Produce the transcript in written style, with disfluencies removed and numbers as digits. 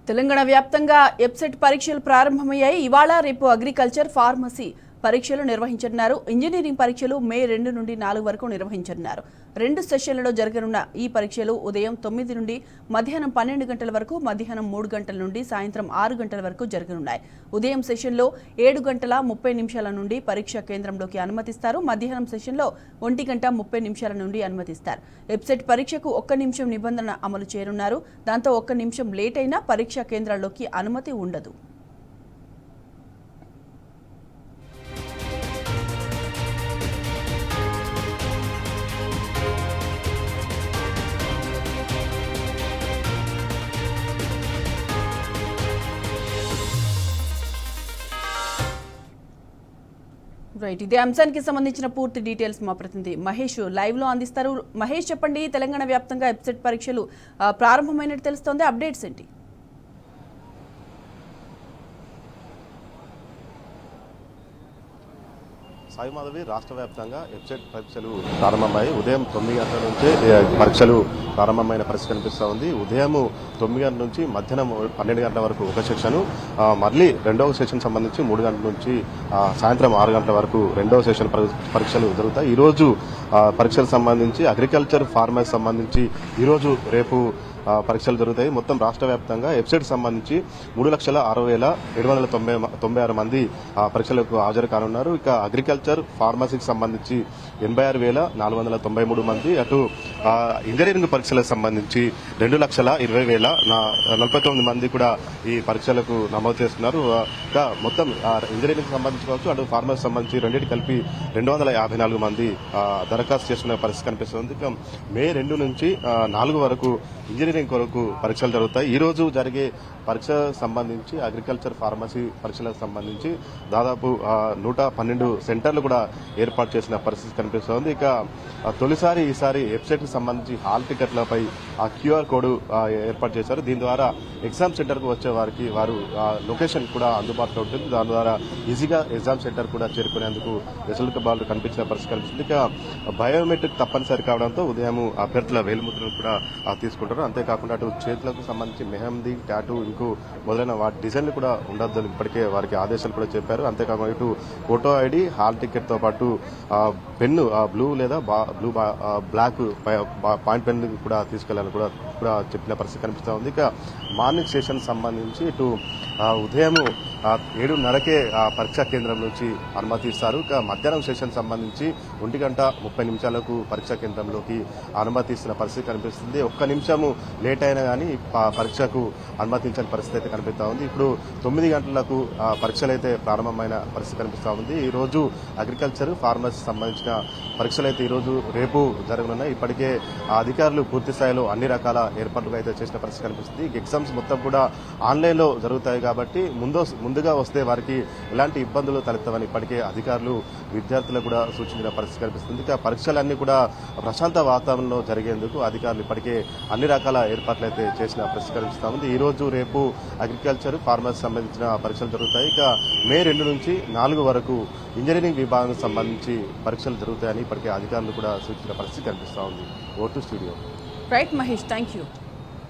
తెలంగాణ వ్యాప్తంగా ఎబ్సెట్ పరీక్షలు ప్రారంభమయ్యాయి. ఇవాళ రేపు అగ్రికల్చర్, ఫార్మసీ పరీక్షలు నిర్వహించనున్నారు. ఇంజనీరింగ్ పరీక్షలు మే 2 నుండి 4 వరకు నిర్వహించనున్నారు. 2 సెషన్లలో జరగనున్న ఈ పరీక్షలు ఉదయం 9 నుండి మధ్యాహ్నం 12 గంటల వరకు, మధ్యాహ్నం 3 గంటల నుండి సాయంత్రం 6 గంటల వరకు జరగనున్నాయి. ఉదయం సెషన్లో 7 గంటల 30 నిమిషాల నుండి పరీక్షా కేంద్రంలోకి అనుమతిస్తారు. మధ్యాహ్నం సెషన్లో 1 గంట 30 నిమిషాల నుండి అనుమతిస్తారు. ఎబ్సెట్ పరీక్షకు 1 నిమిషం నిబంధన అమలు చేయనున్నారు. దాంతో 1 నిమిషం లేట్ అయినా పరీక్షా కేంద్రాల్లోకి అనుమతి ఉండదు. రైట్, ఇదే అంశానికి సంబంధించిన పూర్తి డీటెయిల్స్ మా ప్రతినిధి మహేష్ లైవ్ లో అందిస్తారు. మహేష్, చెప్పండి, తెలంగాణ వ్యాప్తంగా ఎబ్సెట్ పరీక్షలు ప్రారంభమైనట్టు తెలుస్తోంది, అప్డేట్స్ ఏంటి? సాయి మాధవి, రాష్ట్ర వ్యాప్తంగా ఎబ్సెట్ పరీక్షలు ప్రారంభమయ్యాయి. ఉదయం 9 గంటల నుంచే పరీక్షలు ప్రారంభమైన పరిస్థితి కనిపిస్తూ ఉంది. ఉదయం 9 గంటల నుంచి మధ్యాహ్నం 12 గంటల వరకు ఒక సెక్షన్, మళ్ళీ రెండవ సెషన్ సంబంధించి 3 గంటల నుంచి సాయంత్రం 6 గంటల వరకు రెండవ సెషన్ పరీక్షలు జరుగుతాయి. ఈరోజు పరీక్షలకు సంబంధించి అగ్రికల్చర్, ఫార్మసీ సంబంధించి ఈరోజు రేపు పరీక్షలు జరుగుతాయి. మొత్తం రాష్ట్ర వ్యాప్తంగా ఎబ్సెట్ సంబంధించి 3,06,796 మంది పరీక్షలకు హాజరు కానున్నారు. ఇక అగ్రికల్చర్, ఫార్మసీకి సంబంధించి 86,493 మంది, అటు ఇంజనీరింగ్ పరీక్షలకు సంబంధించి 2,20,049 మంది కూడా ఈ పరీక్షలకు నమోదు చేస్తున్నారు. ఇక మొత్తం ఇంజనీరింగ్ సంబంధించి కావచ్చు, అటు ఫార్మసీ సంబంధించి రెండింటి కలిపి 254 మంది దరఖాస్తు చేసుకునే పరిస్థితి కనిపిస్తుంది. ఇక మే 2 నుంచి 4 వరకు ఇంజనీరింగ్ కొరకు పరీక్షలు జరుగుతాయి. ఈ రోజు జరిగే పరీక్ష సంబంధించి అగ్రికల్చర్, ఫార్మసీ పరీక్షలకు సంబంధించి దాదాపు 112 సెంటర్లు కూడా ఏర్పాటు చేసిన పరిస్థితి కనిపిస్తోంది. ఇక తొలిసారి ఈసారి వెబ్సైట్ కి సంబంధించి హాల్ టికెట్లపై ఆ క్యూఆర్ కోడ్ ఏర్పాటు చేశారు. దీని ద్వారా ఎగ్జామ్ సెంటర్ కు వచ్చే వారికి వారు లొకేషన్ కూడా అందుబాటులో ఉంటుంది. దాని ద్వారా ఈజీగా ఎగ్జామ్ సెంటర్ కూడా చేరుకునేందుకు వెసులుబాటు కనిపించిన పరిస్థితి కనిపిస్తుంది. ఇక బయోమెట్రిక్ తప్పనిసరి కావడంతో ఉదయం అభ్యర్థుల వేలిముద్రను కూడా తీసుకుంటారు. అంతేకాకుండా అటు చేతులకు సంబంధించి మెహందీ, టాటూ, ఇంకో మొదలైన వాటి డిజైన్లు కూడా ఉండొద్దని ఇప్పటికే వారికి ఆదేశాలు కూడా చెప్పారు. అంతేకాకుండా ఇటు ఫోటో ఐడి, హాల్ టికెట్ తో పాటు పెన్ను బ్లూ లేదా బ్లాక్ పాయింట్ పెన్ కూడా తీసుకెళ్లాలని కూడా చెప్పిన పరిస్థితి కనిపిస్తూ ఉంది. ఇక మార్నింగ్ సెషన్ సంబంధించి ఇటు ఉదయం 7:30కే పరీక్షా కేంద్రం నుంచి అనుమతిస్తారు. ఇక మధ్యాహ్నం సెషన్ సంబంధించి 1 గంట 30 నిమిషాలకు పరీక్షా కేంద్రంలోకి అనుమతిస్తున్న పరిస్థితి కనిపిస్తుంది. 1 నిమిషం లేట్ అయినా కానీ పరీక్షకు అనుమతించని పరిస్థితి అయితే కనిపిస్తూ ఉంది. ఇప్పుడు 9 గంటలకు పరీక్షలు అయితే ప్రారంభమైన పరిస్థితి కనిపిస్తూ ఉంది. ఈ రోజు అగ్రికల్చర్, ఫార్మసీ సంబంధించిన పరీక్షలు అయితే ఈరోజు రేపు జరగనున్నాయి. ఇప్పటికే అధికారులు పూర్తి స్థాయిలో అన్ని రకాల ఏర్పాట్లు అయితే చేసిన పరిస్థితి కనిపిస్తుంది. ఎగ్జామ్స్ మొత్తం కూడా ఆన్లైన్ లో జరుగుతాయి కాబట్టి ముందుగా వస్తే వారికి ఎలాంటి ఇబ్బందులు తలెత్తవని ఇప్పటికే అధికారులు విద్యార్థులకు కూడా సూచించిన పరిస్థితి కనిపిస్తుంది. ఇక పరీక్షలన్నీ కూడా ప్రశాంత వాతావరణంలో జరిగేందుకు అధికారులు ఇప్పటికే అన్ని రకాల ఏర్పాట్లు అయితే చేసిన పరిస్థితి కనిపిస్తా ఉంది. ఈ రోజు రేపు అగ్రికల్చర్, ఫార్మసీ సంబంధించిన పరీక్షలు జరుగుతాయి. ఇక మే 2 నుంచి 4 వరకు ఇంజనీరింగ్ విభాగానికి సంబంధించి పరీక్షలు జరుగుతాయని ఇప్పటికే అధికారులు కూడా సూచించిన పరిస్థితి కనిపిస్తా ఉంది. Vote studio. Right Mahesh, thank you.